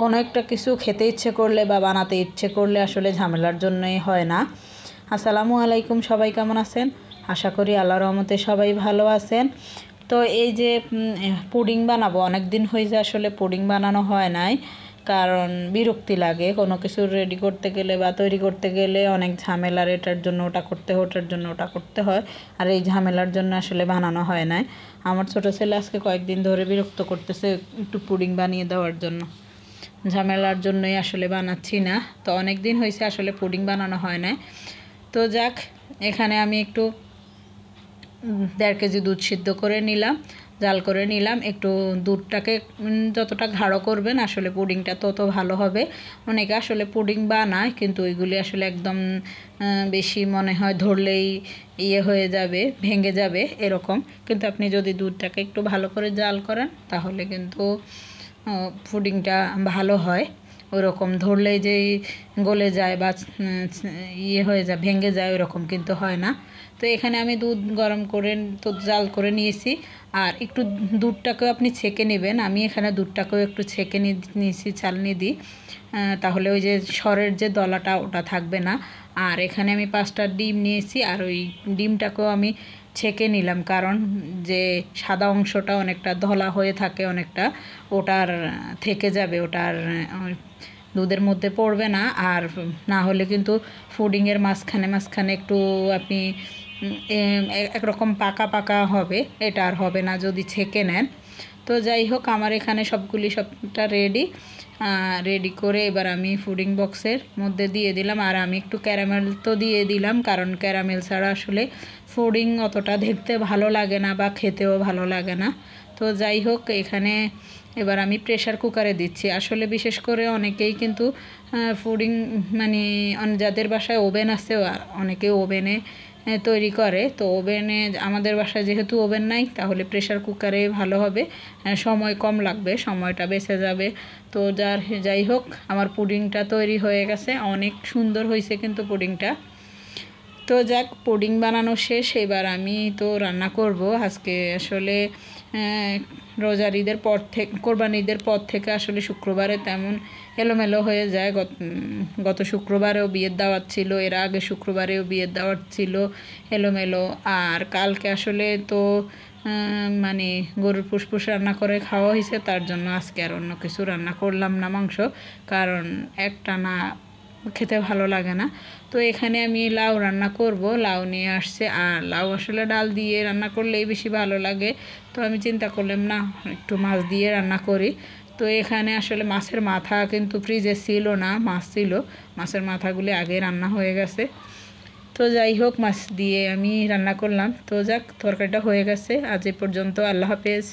কোনো একটা কিছু খেতে ইচ্ছে করলে বা বানাতে ইচ্ছে করলে আসলে ঝামেলার জন্যই হয় না। আসসালামু আলাইকুম, সবাই কেমন আছেন? আশা করি আল্লাহর রহমতে সবাই ভালো আছেন। তো এই যে পুডিং বানাবো, অনেক দিন হয়েছে আসলে পুডিং বানানো হয় নাই, কারণ বিরক্তি লাগে কোনো কিছু রেডি করতে গেলে বা তৈরি করতে গেলে অনেক ঝামেলার, এটার জন্য ওটা করতে হয়, ওটার জন্য ওটা করতে হয়, আর এই ঝামেলার জন্য আসলে বানানো হয় নাই। আমার ছোটো ছেলে আজকে কয়েকদিন ধরে বিরক্ত করতেছে একটু পুডিং বানিয়ে দেওয়ার জন্য, ঝামেলার জন্যই আসলে বানাচ্ছি না। তো অনেক দিন হয়েছে আসলে পুডিং বানানো হয় না। তো যাক, এখানে আমি একটু 1.5 কেজি দুধ সিদ্ধ করে নিলাম, জাল করে নিলাম। একটু দুধটাকে যতটা গাঢ় করবেন আসলে পুডিংটা তত ভালো হবে। অনেকে আসলে পুডিং বানায়, কিন্তু ওইগুলি আসলে একদম বেশি মনে হয় ধরলেই হয়ে যাবে, ভেঙে যাবে এরকম। কিন্তু আপনি যদি দুধটাকে একটু ভালো করে জাল করেন তাহলে কিন্তু পুডিংটা ভালো হয়। ওরকম ধরলেই যে গলে যায় বা হয়ে যায়, ভেঙে যায়, ওরকম কিন্তু হয় না। তো এখানে আমি দুধ গরম করে তো জাল করে নিয়েছি, আর একটু দুধটাকেও আপনি ছেঁকে নেবেন। আমি এখানে দুধটাকেও একটু ছেঁকে নিয়েছি চালনি দিই, তাহলে ওই যে সরের যে দলাটা ওটা থাকবে না। আর এখানে আমি 5টা ডিম নিয়েছি, আর ওই ডিমটাকেও আমি ছেঁকে নিলাম, কারণ যে সাদা অংশটা অনেকটা ধলা হয়ে থাকে, অনেকটা ওটার থেকে যাবে, ওটার দুধের মধ্যে পড়বে না। আর না হলে কিন্তু পুডিংয়ের মাঝখানে একটু আপনি একরকম পাকা পাকা হবে, এটা আর হবে না যদি ছেঁকে নেন। তো যাই হোক, আমার এখানে সবটা রেডি করে এবার আমি পুডিং বক্সের মধ্যে দিয়ে দিলাম। আর আমি একটু ক্যারামেল তো দিয়ে দিলাম, কারণ ক্যারামেল ছাড়া আসলে পুডিং অতটা দেখতে ভালো লাগে না বা খেতেও ভালো লাগে না। তো যাই হোক, এখানে এবার আমি প্রেশার কুকারে দিচ্ছি। আসলে বিশেষ করে অনেকেই কিন্তু পুডিং মানে যাদের বাসায় ওভেন আছে অনেকে ওভেনে তৈরি করে। তো ওভেনে, আমাদের বাসায় যেহেতু ওভেন নাই, তাহলে প্রেশার কুকারে ভালো হবে, সময় কম লাগবে, সময়টা বেঁচে যাবে। তো যাই হোক, আমার পুডিংটা তৈরি হয়ে গেছে, অনেক সুন্দর হয়েছে কিন্তু পুডিংটা। তো যাক, পুডিং বানানো শেষ, এবার আমি তো রান্না করব আজকে। আসলে রোজার ঈদের পর থেকে, কোরবানি ঈদের পর থেকে আসলে শুক্রবারে তেমন এলোমেলো হয়ে যায়। গত শুক্রবারেও বিয়ের দাওয়াত ছিল, এর আগে শুক্রবারেও বিয়ের দাওয়াত ছিল, এলোমেলো। আর কালকে আসলে তো মানে গরুর ফুসফুস রান্না করে খাওয়া হয়েছে, তার জন্য আজকে আর অন্য কিছু রান্না করলাম না, মাংস, কারণ একটানা খেতে ভালো লাগে না। তো এখানে আমি লাউ রান্না করব, লাউ নিয়ে আসছে, আর লাউ আসলে ডাল দিয়ে রান্না করলেই বেশি ভালো লাগে। তো আমি চিন্তা করলাম না, একটু মাছ দিয়ে রান্না করি। তো এখানে আসলে মাছের মাথা কিন্তু ফ্রিজে ছিল না, মাছ ছিল, মাছের মাথাগুলি আগে রান্না হয়ে গেছে। তো যাই হোক, মাছ দিয়ে আমি রান্না করলাম। তো যাক, তরকারিটা হয়ে গেছে। আজ এ পর্যন্ত, আল্লাহ হাফেজ।